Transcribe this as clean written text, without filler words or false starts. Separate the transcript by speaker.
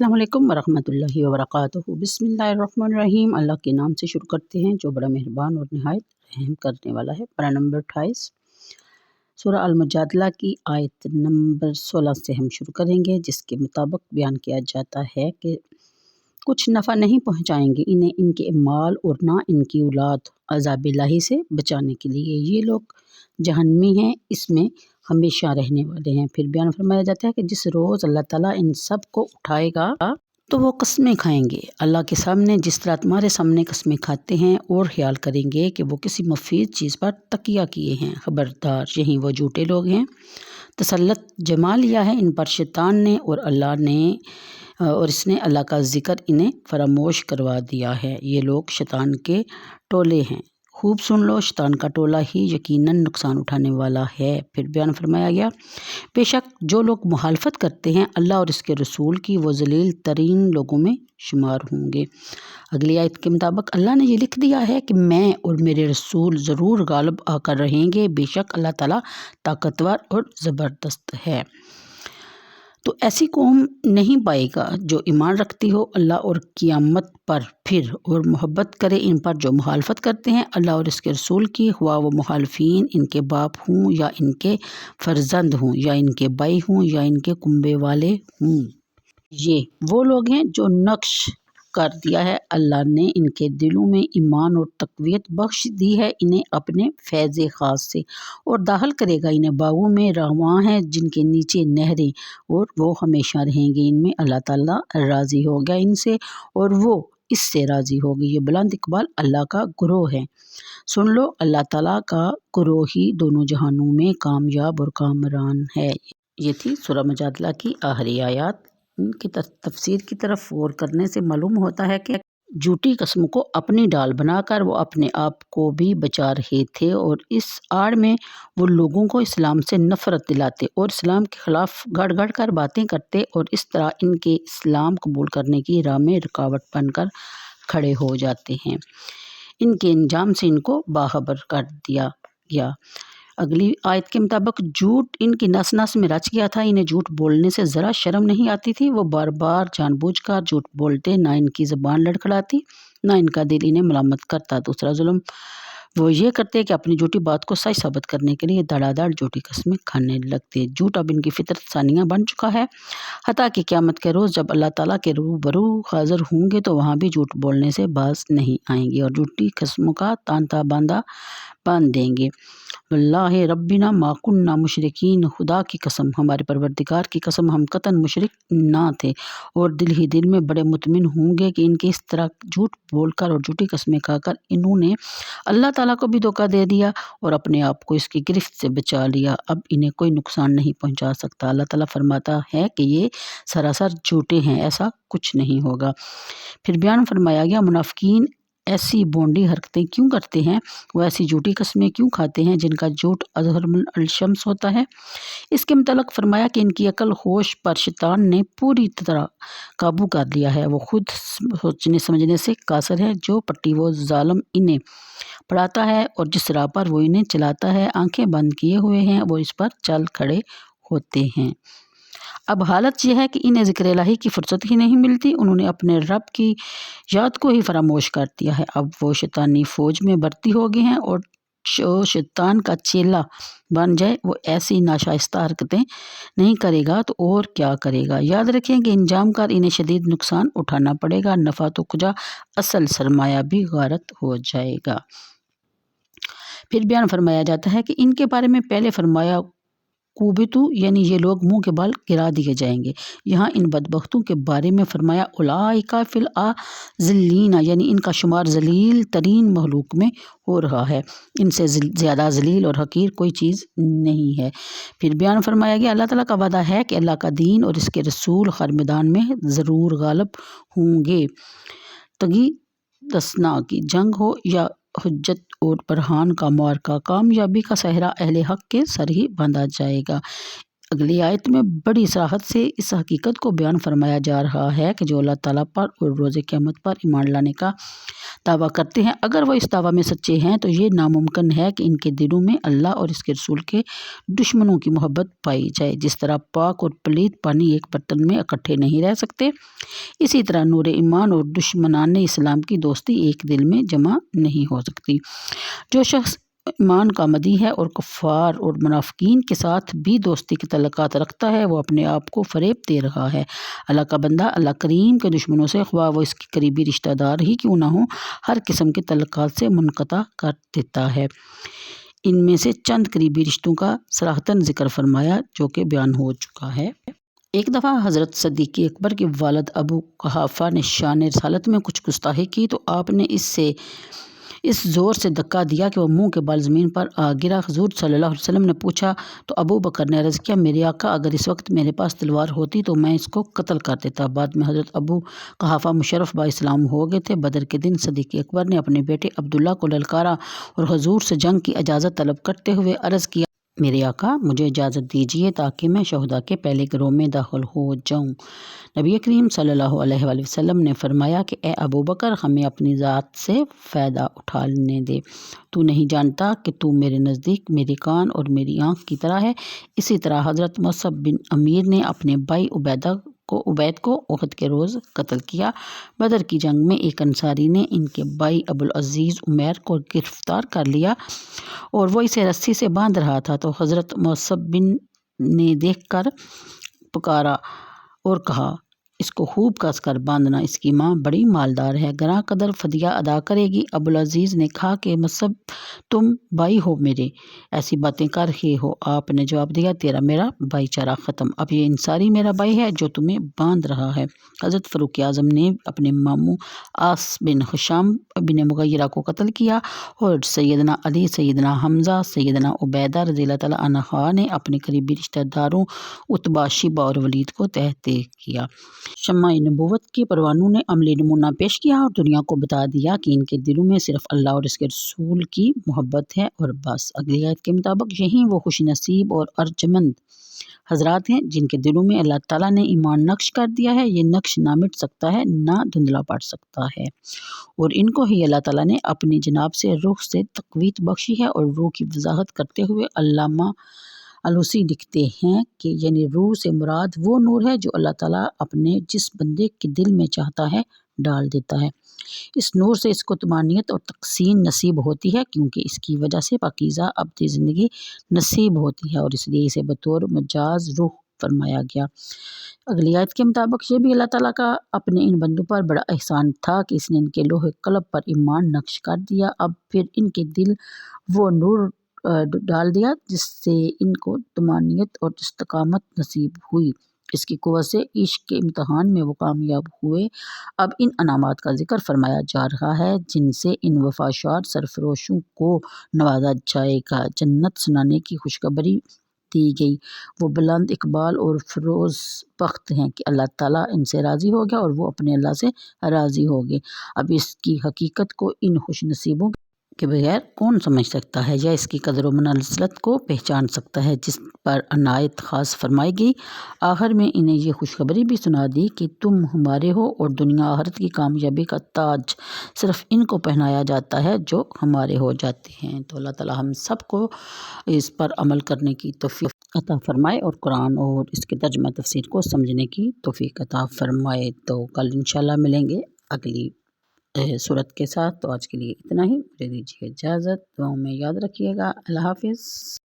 Speaker 1: अस्सलाम वालेकुम वरहमतुल्लाहि वबरकातुहू। बिस्मिल्लाहिर्रहमानिर्रहीम। अल्लाह के नाम से शुरू करते हैं जो बड़ा मेहरबान और नहायत रहम करने वाला है। पारा नंबर 28 सूरह अल-मुजादला की आयत नंबर 16 से हम शुरू करेंगे, जिसके मुताबिक बयान किया जाता है कि कुछ नफ़ा नहीं पहुँचाएंगे इन्हें इनके माल और ना इनकी औलाद अज़ाब इलाही से बचाने के लिए। ये लोग जहन्नमी हैं, इसमें हमेशा रहने वाले हैं। फिर बयान फरमाया जाता है कि जिस रोज़ अल्लाह ताला इन सब को उठाएगा तो वो कस्में खाएंगे अल्लाह के सामने, जिस तरह तुम्हारे सामने कस्में खाते हैं, और ख्याल करेंगे कि वो किसी मुफीद चीज़ पर तकिया किए हैं। खबरदार, यही वो झूठे लोग हैं। तसल्लत जमा लिया है इन पर शैतान ने, और इसने अल्लाह का ज़िक्र इन्हें फरामोश करवा दिया है। ये लोग शैतान के टोले हैं। खूब सुन लो, शैतान का टोला ही यकीनन नुकसान उठाने वाला है। फिर बयान फरमाया गया, बेशक जो लोग मुखालफत करते हैं अल्लाह और इसके रसूल की, वो जलील तरीन लोगों में शुमार होंगे। अगली आयत के मुताबिक अल्लाह ने ये लिख दिया है कि मैं और मेरे रसूल ज़रूर गालिब आकर रहेंगे। बेशक अल्लाह ताला ताकतवर और ज़बरदस्त है। तो ऐसी कौम नहीं पाएगा जो ईमान रखती हो अल्लाह और क़ियामत पर, फिर और मोहब्बत करे इन पर जो मुखालफत करते हैं अल्लाह और इसके रसूल की, हुआ वो मुखालफीन इनके बाप हों या इनके फर्जंद हों या इनके भाई हों या इनके कुंबे वाले हों। ये वो लोग हैं जो नक्श कर दिया है अल्लाह ने इनके दिलों में ईमान और तक़वियत बख्श दी है इन्हें अपने फैज़ ख़ास से, और दाखिल करेगा इन्हें बागों में रहवां हैं जिनके नीचे नहरें, और वो हमेशा रहेंगे इनमें। अल्लाह ताला राज़ी हो गया इनसे और वो इससे राज़ी हो गई। ये बुलंद इकबाल अल्लाह का गुरोह है। सुन लो, अल्लाह ताला का गुरोह ही दोनों जहानों में कामयाब और कामरान है। ये थी सूरह मुजादला की आखिरी आयत। इनकी तफसीर की तरफ गौर करने से मालूम होता है कि झूठी कस्मों को अपनी डाल बनाकर वो अपने आप को भी बचा रहे थे, और इस आड़ में वो लोगों को इस्लाम से नफ़रत दिलाते और इस्लाम के ख़िलाफ़ गढ़ गढ़ कर बातें करते, और इस तरह इनके इस्लाम कबूल करने की राह में रुकावट बनकर खड़े हो जाते हैं। इनके अंजाम से इनको बाखबर कर दिया गया। अगली आयत के मुताबिक झूठ इनकी नस नस में रच गया था। इन्हें झूठ बोलने से ज़रा शर्म नहीं आती थी। वो बार बार जानबूझकर झूठ बोलते, ना इनकी ज़बान लड़खड़ाती, ना इनका दिल इन्हें मलामत करता। दूसरा जुल्म वो ये करते कि अपनी झूठी बात को सही साबित करने के लिए धड़ाधड़ झूठी कस्में खाने लगते। झूठ अब इनकी फितरत सानिया बन चुका है। हत्ता कि क़यामत के रोज़ जब अल्लाह ताला के रूबरू हाज़िर होंगे तो वहाँ भी झूठ बोलने से बाज नहीं आएंगे और झूठी कस्मों का तांता बांधा बांध देंगे। वल्लाहि रब्बिना मा कुन्ना मुशरिकीन, खुदा की कसम, हमारे परवरदिगार की कसम, हम कतन मुशरिक ना थे। और दिल ही दिल में बड़े मुतमिन होंगे कि इनके इस तरह झूठ बोलकर और झूठी कस्में खाकर इन्होंने अल्लाह ताला को भी धोखा दे दिया और अपने आप को इसकी गिरफ्त से बचा लिया। अब इन्हें कोई नुकसान नहीं पहुंचा सकता। अल्लाह ताला फरमाता है कि ये सरासर झूठे हैं, ऐसा कुछ नहीं होगा। फिर बयान फरमाया गया, मुनाफिकीन ऐसी बोंडी हरकतें क्यों करते हैं, वो ऐसी झूठी कस्में क्यों खाते हैं जिनका झूठ अज़हरुल अलशम्स होता है। इसके मुतल्लिक़ फरमाया कि इनकी अकल होश पर शैतान ने पूरी तरह काबू कर लिया है। वो खुद सोचने समझने से कासर है। जो पट्टी वो जालिम इन्हें पढ़ाता है और जिस राह पर वो इन्हें चलाता है, आंखें बंद किए हुए हैं, वो इस पर चल खड़े होते हैं। अब हालत यह है कि इन्हें ज़िक्र इलाही की फ़ुर्सत ही नहीं मिलती। उन्होंने अपने रब की याद को ही फरामोश कर दिया है। अब वो शैतानी फ़ौज में भर्ती हो गए हैं, और जो शैतान का चेला बन जाए वो ऐसी नाशाइस्ता हरकतें नहीं करेगा तो और क्या करेगा। याद रखें कि इंजाम कर इन्हें शदीद नुकसान उठाना पड़ेगा। नफ़ा तो खुजा, असल सरमाया भी गारत हो जाएगा। फिर बयान फरमाया जाता है कि इनके बारे में पहले फरमाया कुबितु, यानी ये लोग मुंह के बाल गिरा दिए जाएंगे। यहाँ इन बदबख्तों के बारे में फरमाया उलाइका फिल आज़िल्लीना, यानी इनका शुमार जलील तरीन मखलूक में हो रहा है। इनसे ज़्यादा जलील और हकीर कोई चीज़ नहीं है। फिर बयान फरमाया गया, अल्लाह ताला का वादा है कि अल्लाह का दीन और इसके रसूल हर मैदान में ज़रूर गालिब होंगे। तगी दसना की जंग हो या हुज्जत और बरहान का मार्का, कामयाबी का सहरा अहले हक के सर ही बांधा जाएगा। अगली आयत में बड़ी सराहत से इस हकीकत को बयान फरमाया जा रहा है कि जो अल्लाह ताला पर और रोज़े क़यामत पर ईमान लाने का دعویٰ کرتے ہیں، اگر وہ اس دعویٰ میں سچے ہیں تو یہ ناممکن ہے کہ ان کے دلوں میں اللہ اور اس کے رسول کے دشمنوں کی محبت پائی جائے۔ جس طرح پاک اور پلید پانی ایک برتن میں اکٹھے نہیں رہ سکتے، اسی طرح نور ایمان اور دشمنان اسلام کی دوستی ایک دل میں جمع نہیں ہو سکتی۔ جو شخص ایمان کا مدعی ہے اور کفار اور منافقین کے ساتھ بھی دوستی کے تعلقات رکھتا ہے، وہ اپنے آپ کو فریب دے رہا ہے۔ اللہ کا بندہ اللہ کریم کے دشمنوں سے، خواہ وہ اس کے قریبی رشتہ دار ہی کیوں نہ ہوں، ہر قسم کے تعلقات سے منقطع کر دیتا ہے۔ ان میں سے چند قریبی رشتوں کا صراحتاً ذکر فرمایا جو کہ بیان ہو چکا ہے۔ ایک دفعہ حضرت صدیق اکبر کے والد ابو قحافہ نے شان رسالت میں کچھ گستاخی کی تو آپ نے اس زور سے دھکا دیا کہ وہ منہ کے بال زمین پر آ گرا۔ حضور صلی اللہ علیہ وسلم نے پوچھا تو ابو بکر نے عرض کیا، میرے آقا، اگر اس وقت میرے پاس تلوار ہوتی تو میں اس کو قتل کر دیتا۔ بعد میں حضرت ابو قحافہ مشرف با اسلام ہو گئے تھے۔ بدر کے دن صدیق اکبر نے اپنے بیٹے عبداللہ کو للکارا اور حضور سے جنگ کی اجازت طلب کرتے ہوئے عرض کیا، میرے آقا، مجھے اجازت دیجیے تاکہ میں شہداء کے پہلے گروہ میں داخل ہو جاؤں۔ نبی کریم صلی اللہ علیہ وآلہ وسلم نے فرمایا کہ اے ابو بکر، ہمیں اپنی ذات سے فائدہ اٹھانے دے، تو نہیں جانتا کہ تو میرے نزدیک میرے کان اور میری آنکھ کی طرح ہے۔ اسی طرح حضرت مصعب بن عمیر نے اپنے بھائی عبید کو احد کے روز قتل کیا۔ بدر کی جنگ میں ایک انصاری نے ان کے بھائی ابو العزیز عمیر کو گرفتار کر لیا اور وہ اسے رسی سے باندھ رہا تھا تو حضرت مصعب نے دیکھ کر پکارا اور کہا، اس کو خوب کس کر باندھنا، اس کی ماں بڑی مالدار ہے، گراں قدر فدیہ ادا کرے گی۔ ابو العزیز نے کہا کہ مصعب، تم بھائی ہو میرے، ایسی باتیں کر رہے ہو؟ آپ نے جواب دیا، تیرا میرا بھائی چارہ ختم، اب یہ انصاری میرا بھائی ہے جو تمہیں باندھ رہا ہے۔ حضرت فاروق اعظم نے اپنے ماموں عاص بن ہشام بن مغیرہ کو قتل کیا اور سیدنا علی، سیدنا حمزہ، سیدنا عبیدہ رضی اللہ تعالیٰ عنہ نے اپنے قریبی رشتہ داروں عتبہ، شیبہ اور ولید کو تحت کیا۔ شمع نبوت کے پروانوں نے عملی نمونہ پیش کیا اور دنیا کو بتا دیا کہ ان کے دلوں میں صرف اللہ اور اس کے رسول کی محبت ہے اور بس۔ اگلی آیت کے مطابق یہی وہ خوش نصیب اور ارجمند حضرات ہیں جن کے دلوں میں اللہ تعالیٰ نے ایمان نقش کر دیا ہے۔ یہ نقش نہ مٹ سکتا ہے، نہ دھندلا پڑ سکتا ہے، اور ان کو ہی اللہ تعالیٰ نے اپنی جناب سے روح سے تقویت بخشی ہے۔ اور روح کی وضاحت کرتے ہوئے علامہ الوسی لکھتے ہیں کہ یعنی روح سے مراد وہ نور ہے جو اللہ تعالیٰ اپنے جس بندے کے دل میں چاہتا ہے ڈال دیتا ہے۔ اس نور سے اس کو طمانینت اور تسکین نصیب ہوتی ہے، کیونکہ اس کی وجہ سے پاکیزہ ابدی زندگی نصیب ہوتی ہے، اور اس لیے اسے بطور مجاز روح فرمایا گیا۔ اگلی آیت کے مطابق یہ بھی اللہ تعالیٰ کا اپنے ان بندوں پر بڑا احسان تھا کہ اس نے ان کے لوح قلب پر ایمان نقش کر دیا، اب پھر ان کے دل وہ نور ڈال دیا جس سے ان کو طمانینت اور استقامت نصیب ہوئی۔ اس کی قوت سے عشق کے امتحان میں وہ کامیاب ہوئے۔ اب ان انعامات کا ذکر فرمایا جا رہا ہے جن سے ان وفاشار سرفروشوں کو نوازا جائے گا۔ جنت سنانے کی خوشخبری دی گئی، وہ بلند اقبال اور فروز بخت ہیں کہ اللہ تعالیٰ ان سے راضی ہو گیا اور وہ اپنے اللہ سے راضی ہو گئے۔ اب اس کی حقیقت کو ان خوش نصیبوں کے بغیر کون سمجھ سکتا ہے یا اس کی قدر و منزلت کو پہچان سکتا ہے جس پر عنایت خاص فرمائی گئی۔ آخر میں انہیں یہ خوشخبری بھی سنا دی کہ تم ہمارے ہو اور دنیا آخرت کی کامیابی کا تاج صرف ان کو پہنایا جاتا ہے جو ہمارے ہو جاتے ہیں۔ تو اللہ تعالیٰ ہم سب کو اس پر عمل کرنے کی توفیق عطا فرمائے اور قرآن اور اس کے ترجمہ تفسیر کو سمجھنے کی توفیق عطا فرمائے۔ تو کل انشاءاللہ ملیں گے اگلی صورت کے ساتھ۔ تو آج کے لیے اتنا ہی، مجھے دیجیے اجازت، دعاؤں میں یاد رکھیے گا۔ اللہ حافظ۔